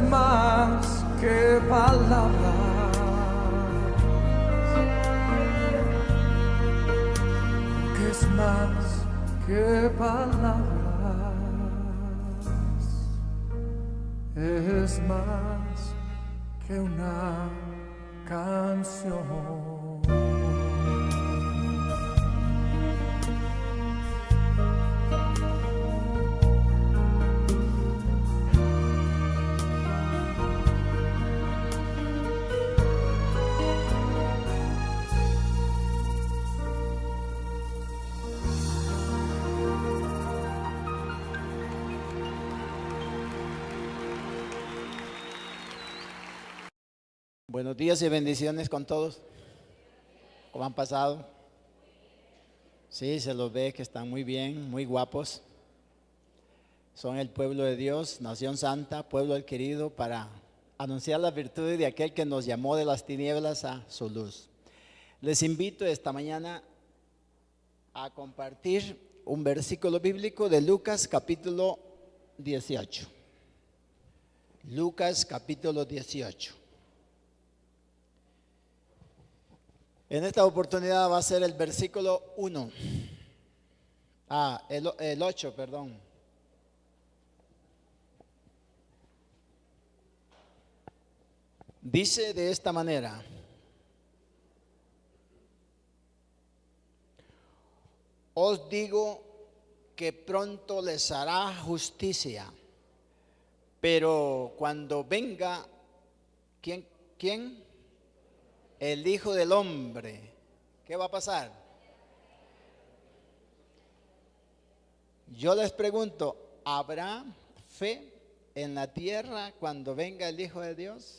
más que palabras, que es más que palabras, es más que una canción. Buenos días y bendiciones con todos. ¿Cómo han pasado? Sí, se los ve que están muy bien, muy guapos. Son el pueblo de Dios, nación santa, pueblo adquirido para anunciar las virtudes de aquel que nos llamó de las tinieblas a su luz. Les invito esta mañana a compartir un versículo bíblico de Lucas capítulo 18. Lucas capítulo 18. En esta oportunidad va a ser el versículo 1. El 8, perdón. Dice de esta manera: os digo que pronto les hará justicia, pero cuando venga, ¿quién? El Hijo del Hombre, ¿qué va a pasar? Yo les pregunto, ¿habrá fe en la tierra cuando venga el Hijo de Dios?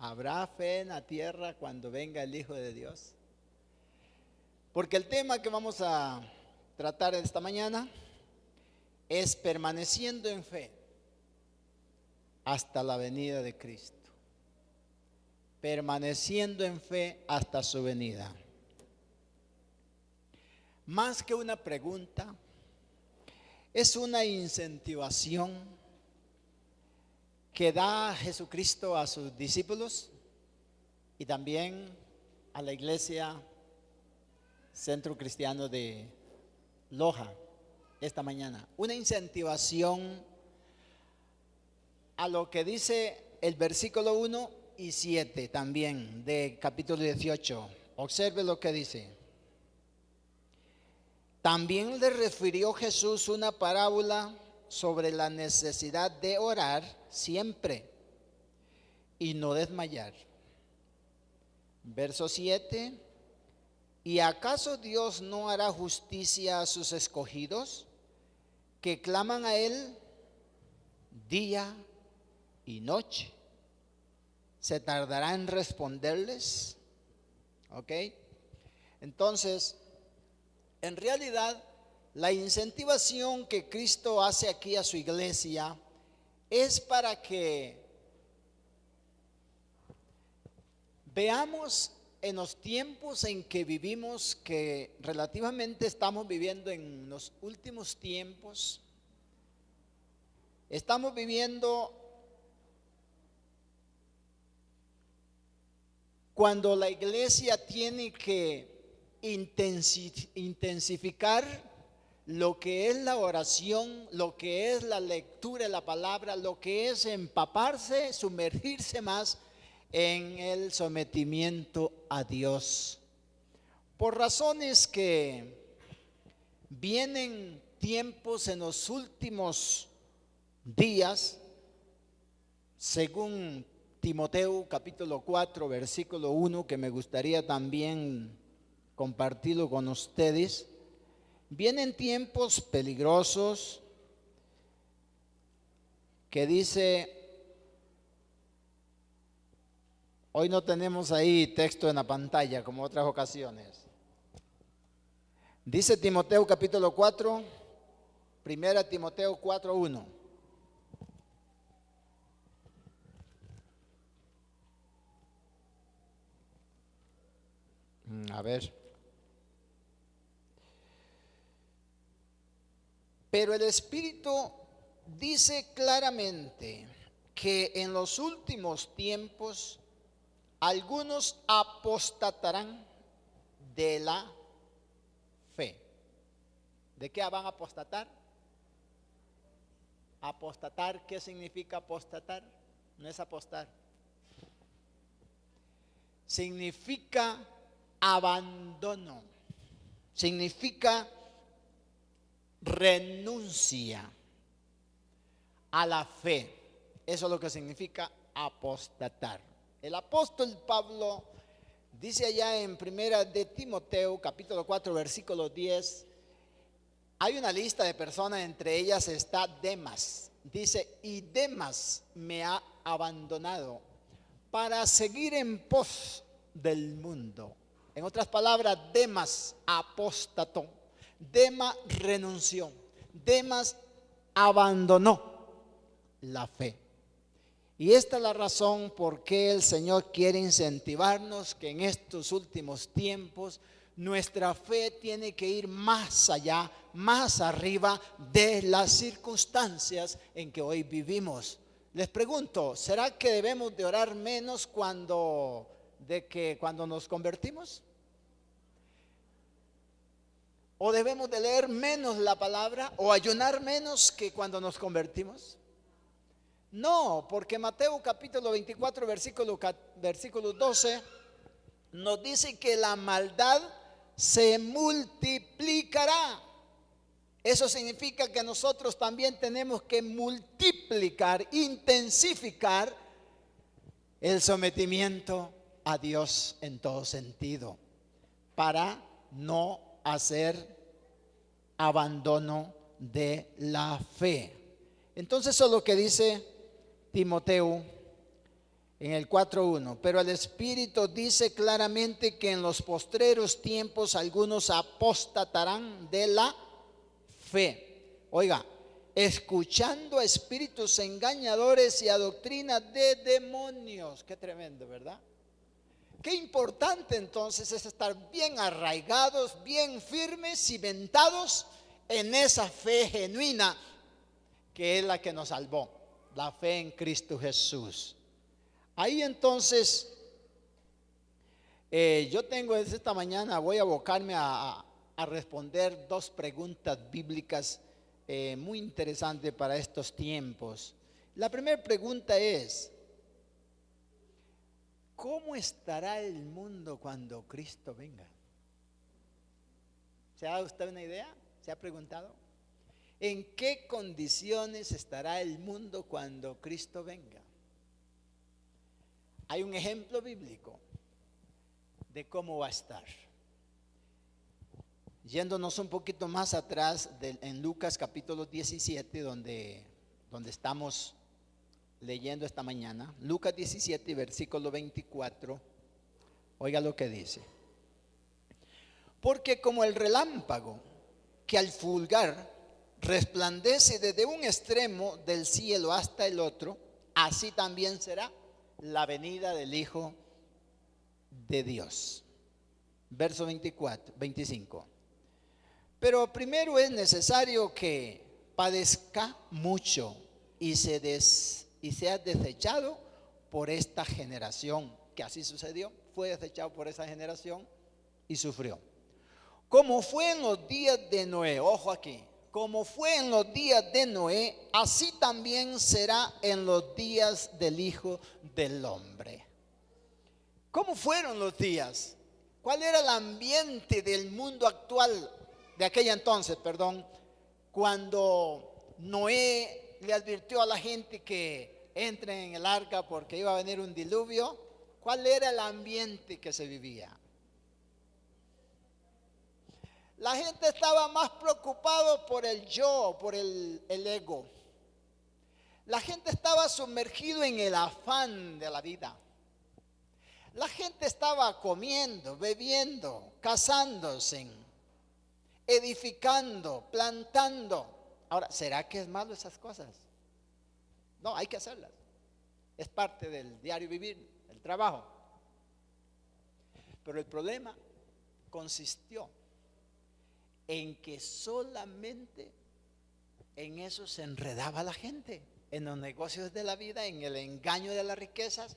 ¿Habrá fe en la tierra cuando venga el Hijo de Dios? Porque el tema que vamos a tratar esta mañana es permaneciendo en fe hasta la venida de Cristo. Permaneciendo en fe hasta su venida. Más que una pregunta, es una incentivación que da Jesucristo a sus discípulos y también a la iglesia Centro Cristiano de Loja esta mañana. Una incentivación a lo que dice el versículo 1 y 7 también de capítulo 18. Observe lo que dice. También le refirió Jesús una parábola sobre la necesidad de orar siempre y no desmayar. Verso 7. ¿Y acaso Dios no hará justicia a sus escogidos que claman a Él día y noche? ¿Se tardará en responderles? ¿Ok? Entonces, en realidad, la incentivación que Cristo hace aquí a su iglesia es para que veamos en los tiempos en que vivimos, que relativamente estamos viviendo en los últimos tiempos. Estamos viviendo cuando la iglesia tiene que intensificar lo que es la oración, lo que es la lectura de la palabra, lo que es empaparse, sumergirse más en el sometimiento a Dios. Por razones que vienen tiempos en los últimos días, según Timoteo capítulo 4 versículo 1, que me gustaría también compartirlo con ustedes. Vienen tiempos peligrosos que dice, hoy no tenemos ahí texto en la pantalla como otras ocasiones. Dice Timoteo capítulo 4, primera Timoteo 4:1. A ver. Pero el Espíritu dice claramente que en los últimos tiempos algunos apostatarán de la fe. ¿De qué van a apostatar? Apostatar, ¿qué significa apostatar? No es apostar. Significa abandono. Significa renuncia a la fe. Eso es lo que significa apostatar. El apóstol Pablo dice allá en primera de Timoteo, capítulo 4, versículo 10, hay una lista de personas, entre ellas está Demas. Dice, y Demas me ha abandonado para seguir en pos del mundo. En otras palabras, Demas apostató, Demas renunció, Demas abandonó la fe. Y esta es la razón por qué el Señor quiere incentivarnos que en estos últimos tiempos nuestra fe tiene que ir más allá, más arriba de las circunstancias en que hoy vivimos. Les pregunto, ¿será que debemos de orar menos cuando nos convertimos? ¿O debemos de leer menos la palabra o ayunar menos que cuando nos convertimos? No, porque Mateo capítulo 24, versículo 12 nos dice que la maldad se multiplicará. Eso significa que nosotros también tenemos que multiplicar, intensificar el sometimiento a Dios en todo sentido, para no hacer abandono de la fe. Entonces eso es lo que dice Timoteo en el 4:1. Pero el Espíritu dice claramente que en los postreros tiempos algunos apostatarán de la fe. Oiga, escuchando a espíritus engañadores y a doctrinas de demonios. Qué tremendo, ¿verdad? Qué importante entonces es estar bien arraigados, bien firmes, cimentados en esa fe genuina que es la que nos salvó, la fe en Cristo Jesús. Ahí entonces, yo tengo esta mañana, voy a abocarme a responder dos preguntas bíblicas muy interesantes para estos tiempos. La primera pregunta es, ¿cómo estará el mundo cuando Cristo venga? ¿Se ha dado usted una idea? ¿Se ha preguntado? ¿En qué condiciones estará el mundo cuando Cristo venga? Hay un ejemplo bíblico de cómo va a estar. Yéndonos un poquito más atrás en Lucas capítulo 17, donde estamos leyendo esta mañana. Lucas 17, versículo 24. Oiga lo que dice. Porque como el relámpago que al fulgar resplandece desde un extremo del cielo hasta el otro, así también será la venida del Hijo de Dios. Verso 25. Pero primero es necesario que padezca mucho y sea desechado por esta generación. Que así sucedió, fue desechado por esa generación y sufrió. Como fue en los días de Noé, ojo aquí, como fue en los días de Noé, así también será en los días del Hijo del Hombre. ¿Cómo fueron los días? ¿Cuál era el ambiente del mundo actual, de aquella entonces, cuando Noé le advirtió a la gente que entren en el arca porque iba a venir un diluvio? ¿Cuál era el ambiente que se vivía? La gente estaba más preocupado por el yo, por el ego. La gente estaba sumergido en el afán de la vida. La gente estaba comiendo, bebiendo, casándose, edificando, plantando. Ahora, ¿será que es malo esas cosas? No, hay que hacerlas. Es parte del diario vivir, el trabajo. Pero el problema consistió en que solamente en eso se enredaba la gente, en los negocios de la vida, en el engaño de las riquezas,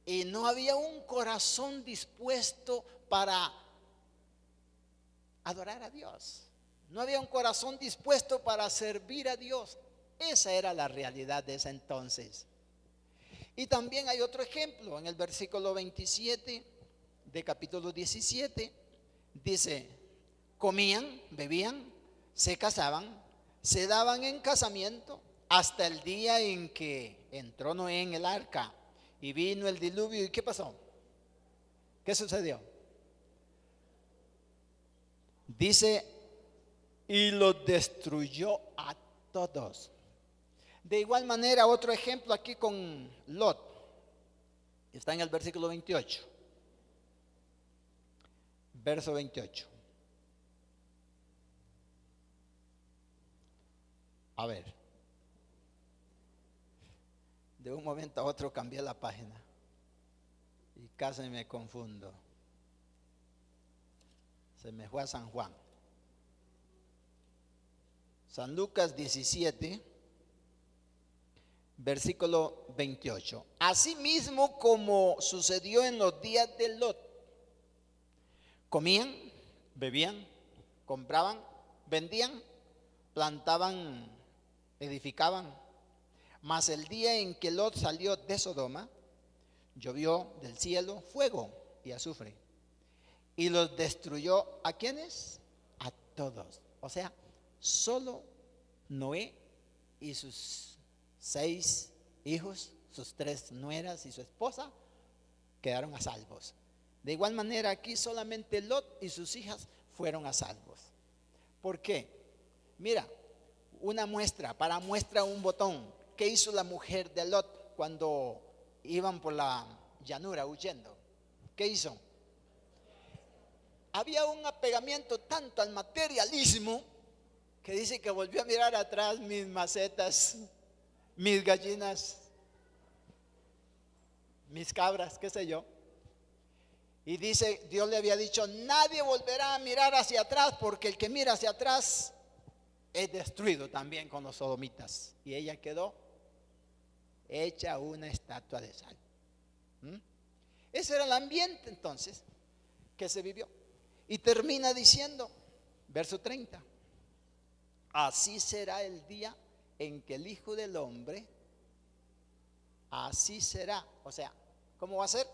y no había un corazón dispuesto para adorar a Dios. No había un corazón dispuesto para servir a Dios. Esa era la realidad de ese entonces. Y también hay otro ejemplo en el versículo 27 de capítulo 17. Dice, comían, bebían, se casaban, se daban en casamiento hasta el día en que entró Noé en el arca y vino el diluvio. ¿Y qué pasó? ¿Qué sucedió? Dice, y los destruyó a todos. De igual manera, otro ejemplo aquí con Lot. Está en el versículo 28. Verso 28. A ver. De un momento a otro cambié la página. Y casi me confundo. Se me fue a San Juan. San Lucas 17, versículo 28. Asimismo como sucedió en los días de Lot. Comían, bebían, compraban, vendían, plantaban, edificaban. Mas el día en que Lot salió de Sodoma, llovió del cielo fuego y azufre. Y los destruyó, ¿a quiénes? A todos. O sea, solo Noé y sus 6 hijos, sus 3 nueras y su esposa quedaron a salvos. De igual manera aquí solamente Lot y sus hijas fueron a salvos. ¿Por qué? Mira, una muestra, para muestra un botón. ¿Qué hizo la mujer de Lot cuando iban por la llanura huyendo? ¿Qué hizo? Había un apegamiento tanto al materialismo que dice que volvió a mirar atrás mis macetas, mis gallinas, mis cabras, qué sé yo. Y dice, Dios le había dicho, nadie volverá a mirar hacia atrás, porque el que mira hacia atrás es destruido también con los sodomitas. Y ella quedó hecha una estatua de sal. Ese era el ambiente entonces que se vivió. Y termina diciendo, verso 30, así será el día en que el Hijo del Hombre, así será. O sea, ¿cómo va a ser?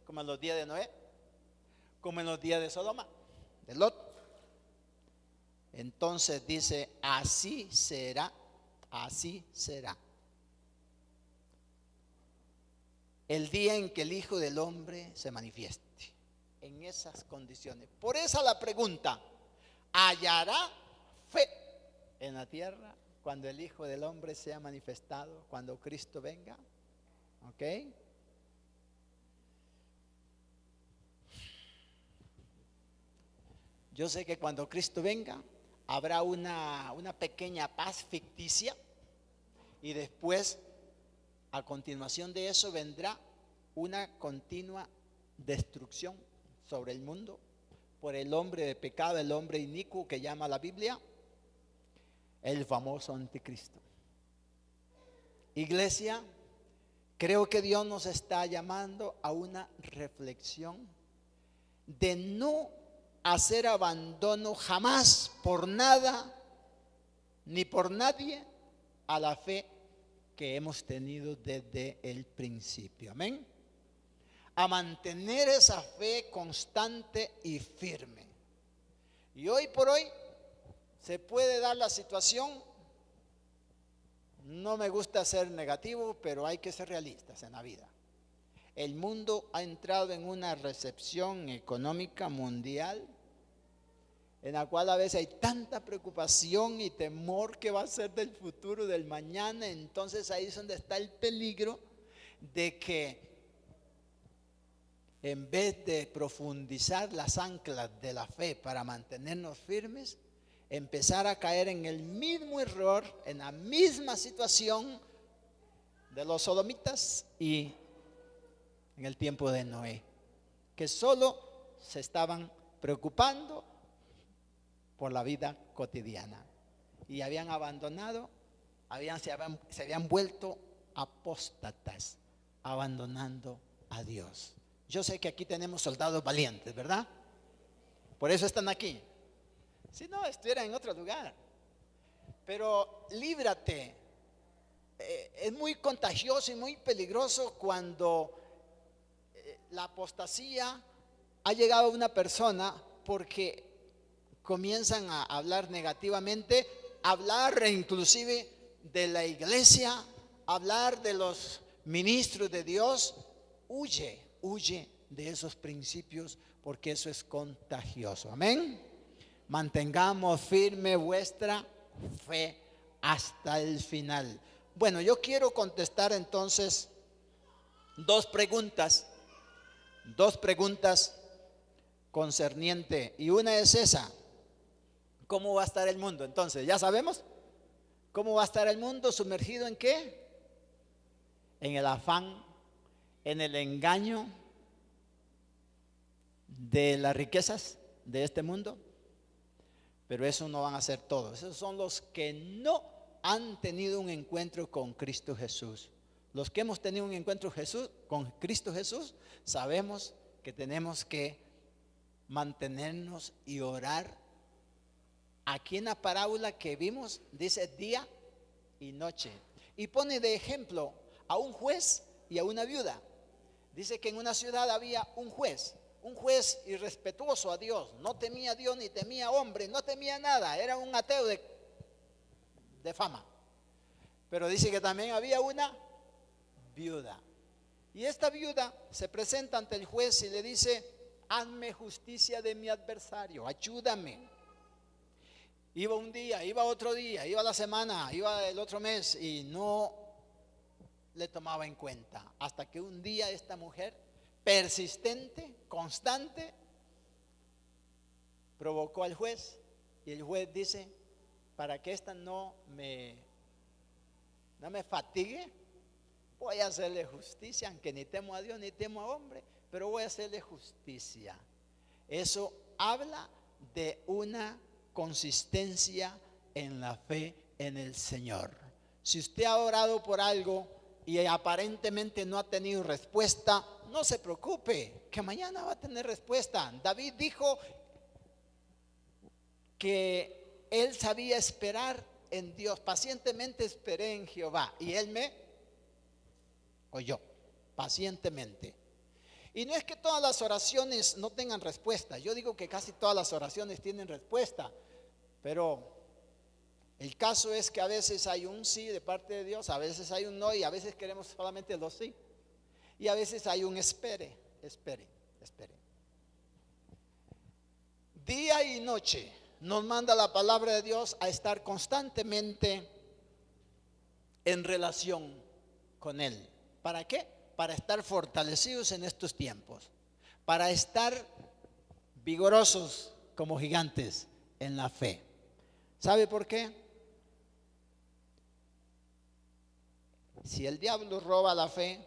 Como en los días de Noé, como en los días de Sodoma, de Lot. Entonces dice, así será, así será. El día en que el Hijo del Hombre se manifieste en esas condiciones. Por esa la pregunta, ¿hallará fe en la tierra cuando el Hijo del Hombre sea manifestado, cuando Cristo venga? ¿Ok? Yo sé que cuando Cristo venga habrá una pequeña paz ficticia y después, a continuación de eso, vendrá una continua destrucción sobre el mundo por el hombre de pecado, el hombre inicuo que llama la Biblia el famoso anticristo. Iglesia, creo que Dios nos está llamando a una reflexión de no hacer abandono jamás por nada ni por nadie a la fe que hemos tenido desde el principio. Amén. A mantener esa fe constante y firme. Y hoy por hoy se puede dar la situación, no me gusta ser negativo, pero hay que ser realistas en la vida. El mundo ha entrado en una recesión económica mundial en la cual a veces hay tanta preocupación y temor que va a ser del futuro, del mañana. Entonces ahí es donde está el peligro de que en vez de profundizar las anclas de la fe para mantenernos firmes, empezar a caer en el mismo error, en la misma situación de los sodomitas y en el tiempo de Noé, que solo se estaban preocupando por la vida cotidiana y habían abandonado, se habían vuelto apóstatas, abandonando a Dios. Yo sé que aquí tenemos soldados valientes, ¿verdad? Por eso están aquí. Si no, estuvieran en otro lugar. Pero líbrate. Es muy contagioso y muy peligroso cuando la apostasía ha llegado a una persona, porque comienzan a hablar negativamente, hablar inclusive de la iglesia, hablar de los ministros de Dios. Huye de esos principios, porque eso es contagioso. Amén. Mantengamos firme vuestra fe hasta el final. Bueno, yo quiero contestar entonces dos preguntas concerniente, y una es esa: ¿cómo va a estar el mundo? Entonces, ya sabemos cómo va a estar el mundo, sumergido ¿en qué? En el afán, en el engaño de las riquezas de este mundo. Pero eso no van a ser todos. Esos son los que no han tenido un encuentro con Cristo Jesús. Los que hemos tenido un encuentro con Cristo Jesús, sabemos que tenemos que mantenernos y orar. Aquí en la parábola que vimos dice día y noche, y pone de ejemplo a un juez y a una viuda. Dice que en una ciudad había un juez irrespetuoso a Dios, no temía a Dios ni temía a hombre, no temía nada, era un ateo de fama. Pero dice que también había una viuda, y esta viuda se presenta ante el juez y le dice: hazme justicia de mi adversario, ayúdame. Iba un día, iba otro día, iba la semana, iba el otro mes, y no le tomaba en cuenta, hasta que un día esta mujer persistente, constante, provocó al juez, y el juez dice: para que esta no me fatigue, voy a hacerle justicia, aunque ni temo a Dios ni temo a hombre, pero voy a hacerle justicia. Eso habla de una consistencia en la fe en el Señor. Si usted ha orado por algo y aparentemente no ha tenido respuesta, no se preocupe, que mañana va a tener respuesta. David dijo que él sabía esperar en Dios. Pacientemente esperé en Jehová y él me oyó pacientemente. Y no es que todas las oraciones no tengan respuesta. Yo digo que casi todas las oraciones tienen respuesta, pero el caso es que a veces hay un sí de parte de Dios, a veces hay un no, y a veces queremos solamente los sí, y a veces hay un espere. Día y noche nos manda la palabra de Dios a estar constantemente en relación con Él. ¿Para qué? Para estar fortalecidos en estos tiempos, para estar vigorosos como gigantes en la fe. ¿Sabe por qué? Si el diablo roba la fe,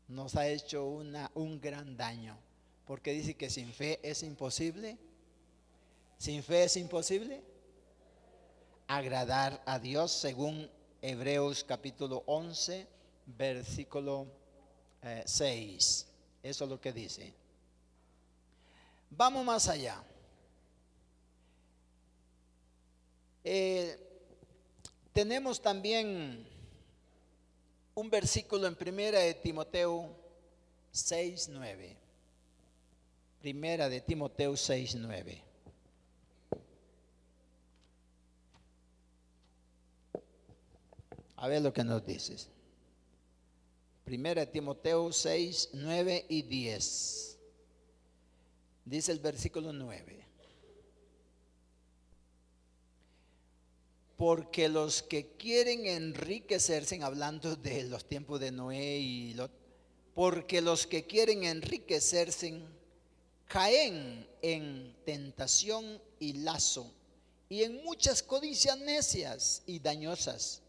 nos ha hecho un gran daño, porque dice que sin fe es imposible agradar a Dios, según Hebreos capítulo 11, versículo 6. Eso es lo que dice. Vamos más allá. Tenemos también un versículo en Primera de Timoteo 6:9. Primera de Timoteo 6:9. A ver lo que nos dices. Primera de Timoteo 6:9 y 10. Dice el versículo 9: porque los que quieren enriquecerse, hablando de los tiempos de Noé y Lot, porque los que quieren enriquecerse caen en tentación y lazo, y en muchas codicias necias y dañosas,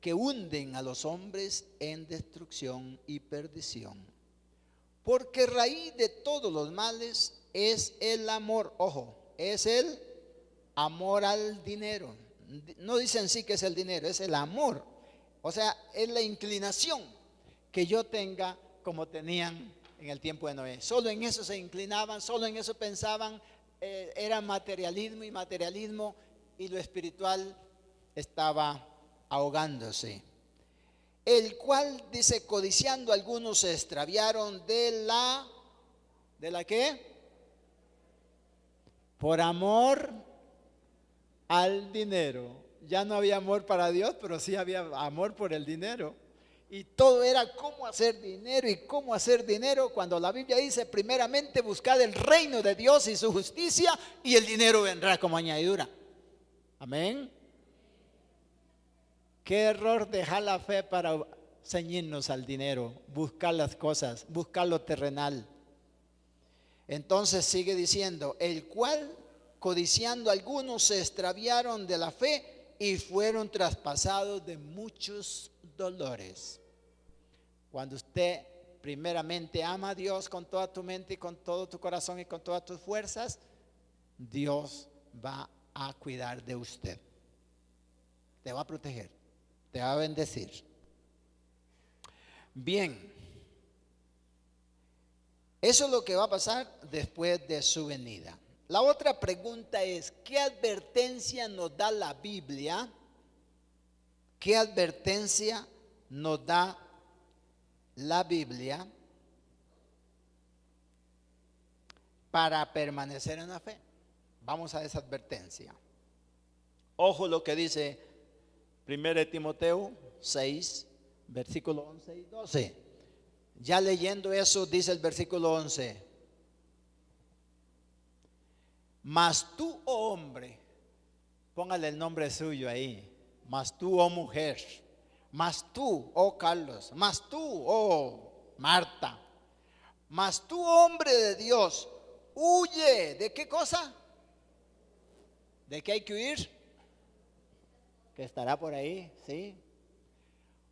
que hunden a los hombres en destrucción y perdición. Porque raíz de todos los males es el amor, ojo, es el amor al dinero. No dice en sí que es el dinero, es el amor. O sea, es la inclinación que yo tenga como tenían en el tiempo de Noé. Solo en eso se inclinaban, solo en eso pensaban. Era materialismo y materialismo, y lo espiritual estaba ahogándose. El cual, dice, codiciando algunos se extraviaron ¿de la qué? Por amor al dinero. Ya no había amor para Dios, pero sí había amor por el dinero. Y todo era cómo hacer dinero y cómo hacer dinero, cuando la Biblia dice primeramente buscad el reino de Dios y su justicia, y el dinero vendrá como añadidura. Amén. Qué error dejar la fe para ceñirnos al dinero, buscar las cosas, buscar lo terrenal. Entonces sigue diciendo, el cual codiciando algunos se extraviaron de la fe y fueron traspasados de muchos dolores. Cuando usted primeramente ama a Dios con toda tu mente y con todo tu corazón y con todas tus fuerzas, Dios va a cuidar de usted. Te va a proteger, te va a bendecir. Bien, eso es lo que va a pasar después de su venida. La otra pregunta es, ¿qué advertencia nos da la Biblia? ¿Qué advertencia nos da la Biblia para permanecer en la fe? Vamos a esa advertencia. Ojo lo que dice 1 Timoteo 6, versículo 11 y 12. Ya leyendo eso, dice el versículo 11: mas tú, oh hombre, póngale el nombre suyo ahí, mas tú, oh mujer, mas tú, oh Carlos, mas tú, oh Marta, mas tú, hombre de Dios, huye. ¿De qué cosa? ¿De qué hay que huir? Que estará por ahí, ¿sí?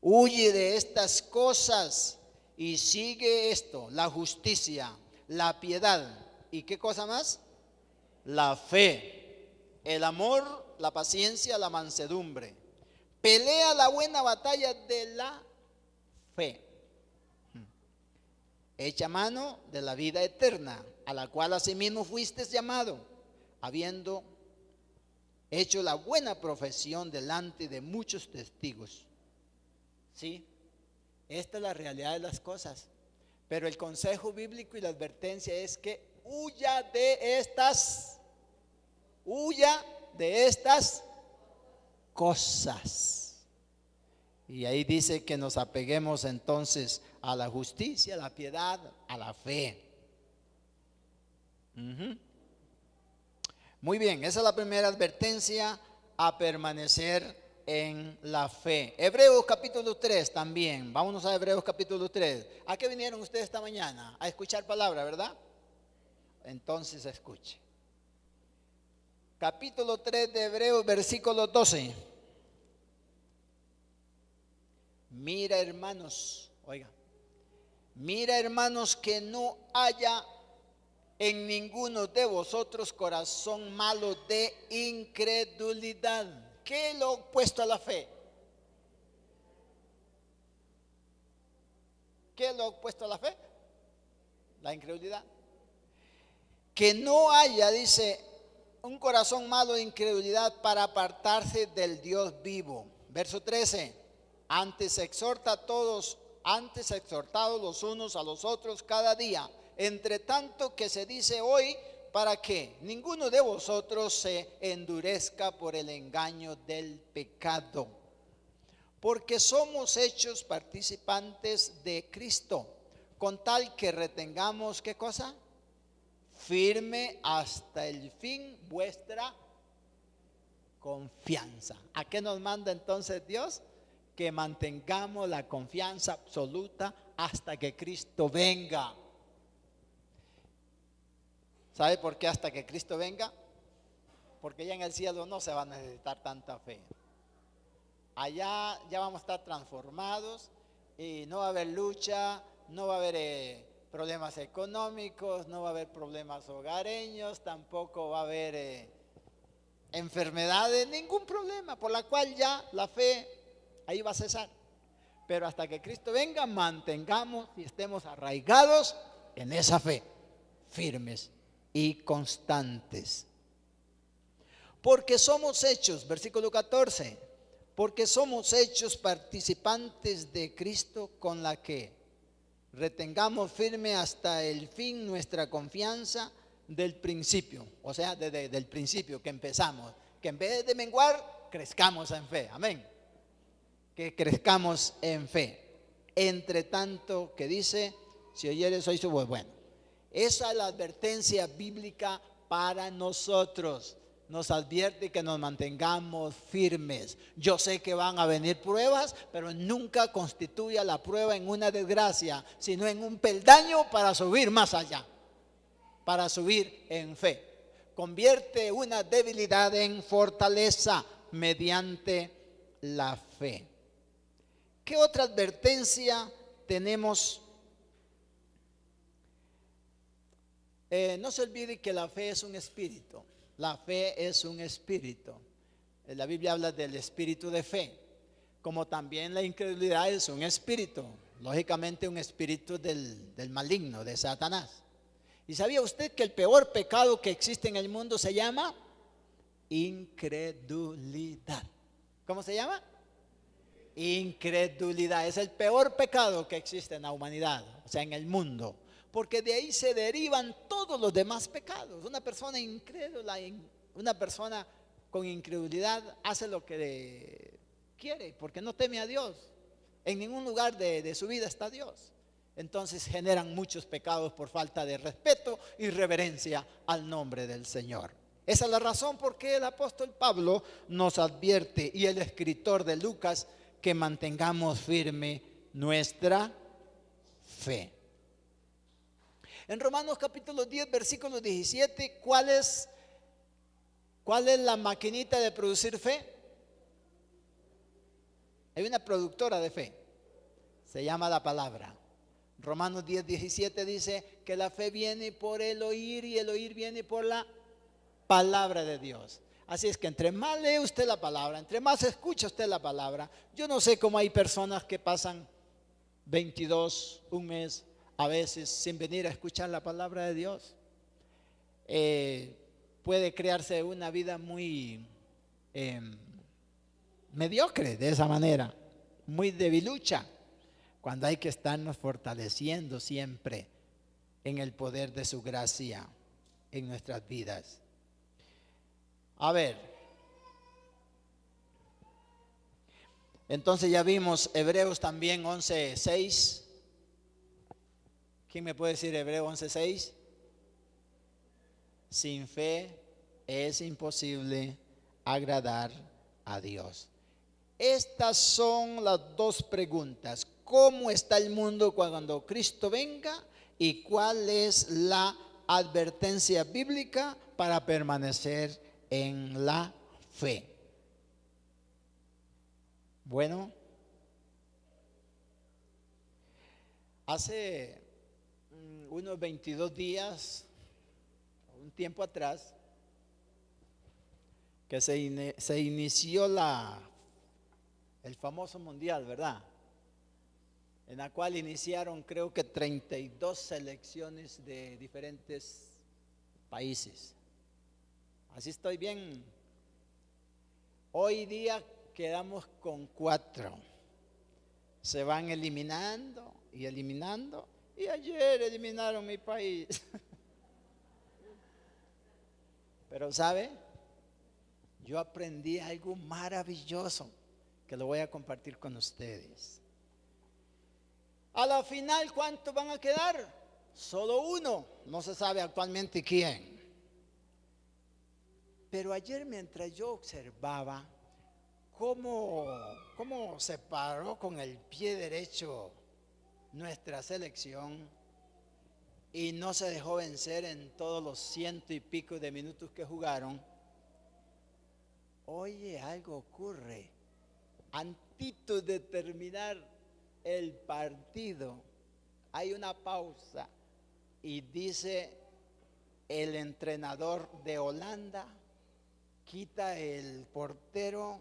Huye de estas cosas y sigue esto: la justicia, la piedad, ¿y qué cosa más? La fe, el amor, la paciencia, la mansedumbre. Pelea la buena batalla de la fe. Echa mano de la vida eterna, a la cual asimismo fuiste llamado, habiendo hecho la buena profesión delante de muchos testigos. Sí, esta es la realidad de las cosas. Pero el consejo bíblico y la advertencia es que huya de estas cosas. Y ahí dice que nos apeguemos entonces a la justicia, a la piedad, a la fe. Muy bien, esa es la primera advertencia, a permanecer en la fe. Hebreos capítulo 3 también. Vámonos a Hebreos capítulo 3. ¿A qué vinieron ustedes esta mañana? A escuchar palabra, ¿verdad? Entonces escuche. Capítulo 3 de Hebreos, versículo 12. Mira, hermanos, oiga, mira, hermanos, que no haya en ninguno de vosotros corazón malo de incredulidad. ¿Qué es lo opuesto a la fe? ¿Qué es lo opuesto a la fe? La incredulidad. Que no haya, dice, un corazón malo de incredulidad para apartarse del Dios vivo. Verso 13. Antes exhortados los unos a los otros cada día, entre tanto que se dice hoy, para que ninguno de vosotros se endurezca por el engaño del pecado. Porque somos hechos participantes de Cristo, con tal que retengamos, ¿qué cosa? Firme hasta el fin vuestra confianza. ¿A qué nos manda entonces Dios? Que mantengamos la confianza absoluta hasta que Cristo venga. ¿Sabe por qué hasta que Cristo venga? Porque ya en el cielo no se va a necesitar tanta fe. Allá ya vamos a estar transformados y no va a haber lucha, no va a haber problemas económicos, no va a haber problemas hogareños, tampoco va a haber enfermedades, ningún problema, por la cual ya la fe ahí va a cesar. Pero hasta que Cristo venga, mantengamos y estemos arraigados en esa fe, firmes y constantes. Porque somos hechos, versículo 14, porque somos hechos participantes de Cristo, con la que retengamos firme hasta el fin nuestra confianza del principio. O sea, desde el principio que empezamos, que en vez de menguar, crezcamos en fe. Amén. Que crezcamos en fe. Entre tanto que dice, si oyeres hoy su voz. Bueno, esa es la advertencia bíblica para nosotros. Nos advierte que nos mantengamos firmes. Yo sé que van a venir pruebas, pero nunca constituya la prueba en una desgracia, sino en un peldaño para subir más allá, para subir en fe. Convierte una debilidad en fortaleza mediante la fe. ¿Qué otra advertencia tenemos? No se olvide que la fe es un espíritu. La fe es un espíritu. La Biblia habla del espíritu de fe, como también la incredulidad es un espíritu, lógicamente un espíritu del maligno, de Satanás. ¿Y sabía usted que el peor pecado que existe en el mundo se llama incredulidad? ¿Cómo se llama? Incredulidad. Es el peor pecado que existe en la humanidad, o sea, en el mundo. Porque de ahí se derivan todos los demás pecados. Una persona incrédula, una persona con incredulidad hace lo que quiere, porque no teme a Dios. En ningún lugar de su vida está Dios. Entonces generan muchos pecados por falta de respeto y reverencia al nombre del Señor. Esa es la razón por qué el apóstol Pablo nos advierte, y el escritor de Lucas, que mantengamos firme nuestra fe. En Romanos capítulo 10, versículo 17, ¿cuál es la maquinita de producir fe? Hay una productora de fe, se llama la palabra. Romanos 10, 17 dice que la fe viene por el oír y el oír viene por la palabra de Dios. Así es que entre más lee usted la palabra, entre más escucha usted la palabra. Yo no sé cómo hay personas que pasan 22, un mes, a veces sin venir a escuchar la palabra de Dios. Puede crearse una vida muy mediocre de esa manera, muy debilucha, cuando hay que estarnos fortaleciendo siempre en el poder de su gracia en nuestras vidas. A ver, entonces ya vimos Hebreos también 11:6. ¿Quién me puede decir Hebreos 11:6? Sin fe es imposible agradar a Dios. Estas son las dos preguntas. ¿Cómo está el mundo cuando Cristo venga? ¿Y cuál es la advertencia bíblica para permanecer en la fe? Bueno, hace unos 22 días, un tiempo atrás, que se inició el famoso mundial, ¿verdad? En la cual iniciaron creo que 32 selecciones de diferentes países. Así estoy bien. Hoy día quedamos con 4. Se van eliminando y eliminando. Y ayer eliminaron mi país. Pero ¿sabe? Yo aprendí algo maravilloso que lo voy a compartir con ustedes. A la final, ¿cuántos van a quedar? Solo uno. No se sabe actualmente quién. Pero ayer, mientras yo observaba cómo se paró con el pie derecho nuestra selección y no se dejó vencer en todos los 100 y pico de minutos que jugaron, oye, algo ocurre. Antes de terminar el partido, hay una pausa y dice el entrenador de Holanda quita el portero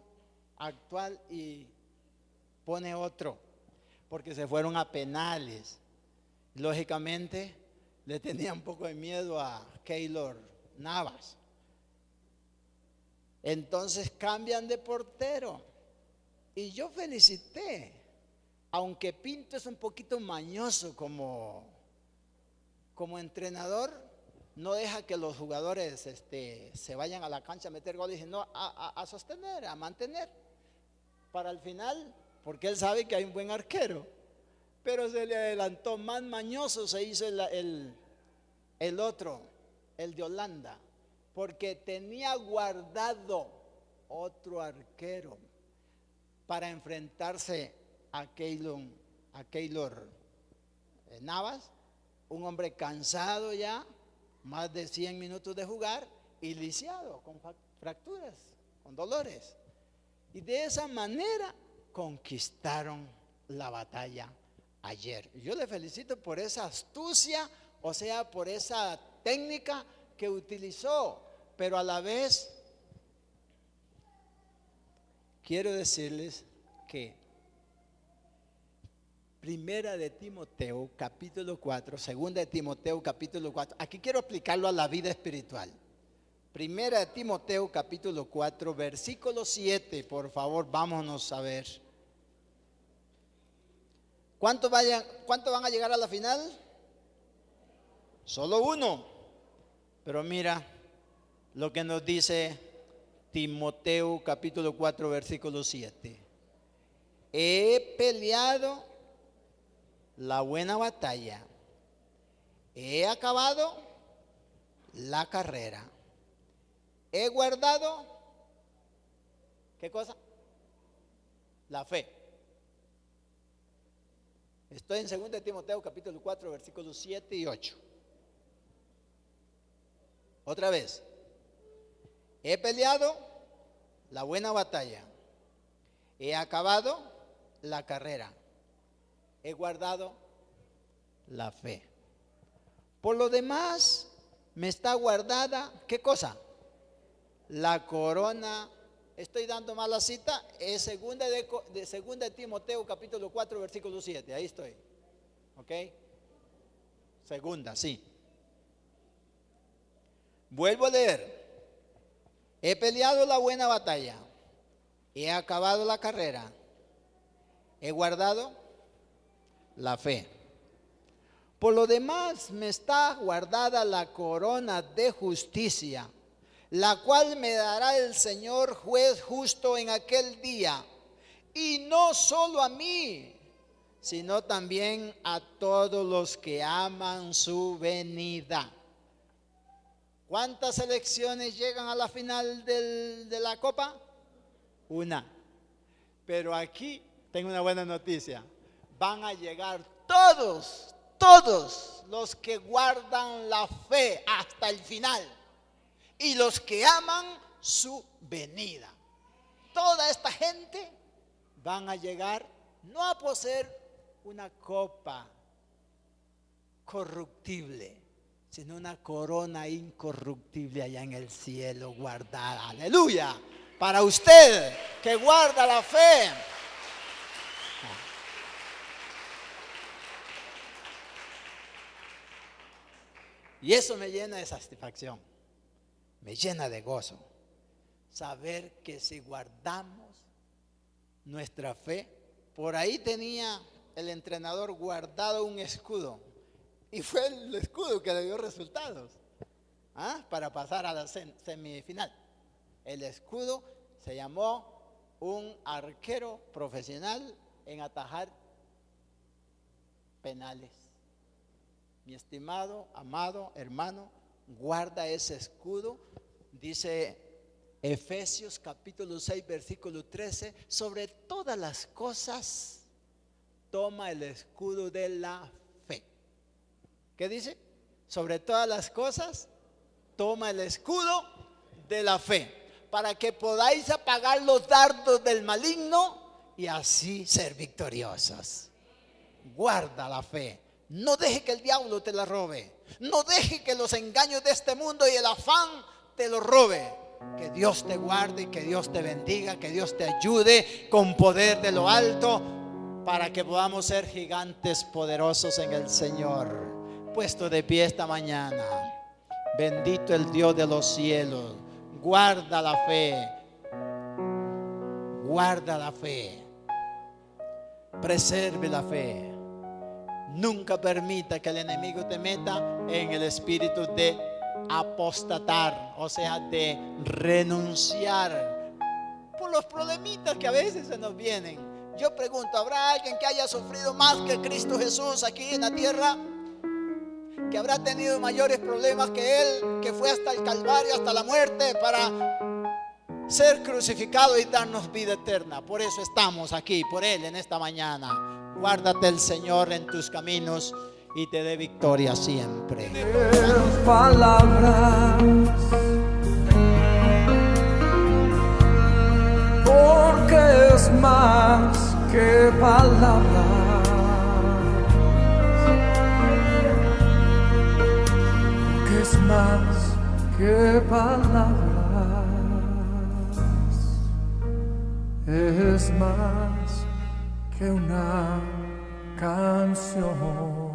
actual y pone otro, porque se fueron a penales. Lógicamente le tenía un poco de miedo a Keylor Navas. Entonces cambian de portero y yo felicité, aunque Pinto es un poquito mañoso como entrenador, no deja que los jugadores se vayan a la cancha a meter goles, sino a sostener, a mantener para el final, porque él sabe que hay un buen arquero, pero se le adelantó, más mañoso se hizo el otro, el de Holanda, porque tenía guardado otro arquero para enfrentarse a Keylor Navas, un hombre cansado ya, más de 100 minutos de jugar y lisiado, con fracturas, con dolores. Y de esa manera conquistaron la batalla ayer. Yo le felicito por esa astucia, o sea, por esa técnica que utilizó, pero a la vez quiero decirles que Primera de Timoteo capítulo 4, Segunda de Timoteo capítulo 4, aquí quiero aplicarlo a la vida espiritual. Primera de Timoteo capítulo 4, versículo 7, por favor, vámonos a ver. ¿Cuánto van a llegar a la final? Solo uno. Pero mira lo que nos dice Timoteo capítulo 4, versículo 7. He peleado la buena batalla, he acabado la carrera, he guardado, ¿qué cosa? La fe. Estoy en 2 de Timoteo capítulo 4 versículos 7 y 8. Otra vez, he peleado la buena batalla, he acabado la carrera, he guardado la fe. Por lo demás, me está guardada, ¿qué cosa? La corona. Estoy dando mal la cita, es segunda de Timoteo capítulo 4 versículo 7, ahí estoy. ¿Ok? Segunda, sí. Vuelvo a leer. He peleado la buena batalla, he acabado la carrera, he guardado la fe. Por lo demás me está guardada la corona de justicia, la cual me dará el Señor juez justo en aquel día, y no solo a mí, sino también a todos los que aman su venida. ¿Cuántas selecciones llegan a la final de la Copa? Una. Pero aquí tengo una buena noticia. Van a llegar todos los que guardan la fe hasta el final y los que aman su venida. Toda esta gente van a llegar no a poseer una copa corruptible, sino una corona incorruptible allá en el cielo guardada. Aleluya, para usted que guarda la fe. Y eso me llena de satisfacción, me llena de gozo, saber que si guardamos nuestra fe, por ahí tenía el entrenador guardado un escudo, y fue el escudo que le dio resultados para pasar a la semifinal. El escudo se llamó un arquero profesional en atajar penales. Mi estimado, amado hermano, guarda ese escudo. Dice Efesios capítulo 6 versículo 13, sobre todas las cosas toma el escudo de la fe. ¿Qué dice? Sobre todas las cosas toma el escudo de la fe, para que podáis apagar los dardos del maligno y así ser victoriosos. Guarda la fe. No deje que el diablo te la robe. No deje que los engaños de este mundo y el afán te lo robe. Que Dios te guarde, que Dios te bendiga, que Dios te ayude con poder de lo alto para que podamos ser gigantes poderosos en el Señor. Puesto de pie esta mañana, bendito el Dios de los cielos, guarda la fe, guarda la fe, preserve la fe. Nunca permita que el enemigo te meta en el espíritu de apostatar, o sea, de renunciar por los problemitas que a veces se nos vienen. Yo pregunto, ¿habrá alguien que haya sufrido más que Cristo Jesús aquí en la tierra? Que habrá tenido mayores problemas que Él, que fue hasta el Calvario, hasta la muerte, para ser crucificado y darnos vida eterna. Por eso estamos aquí, por Él en esta mañana. Guárdate el Señor en tus caminos y te dé victoria siempre. Palabras, porque es más que palabras, porque es más que palabras, es más que una canción.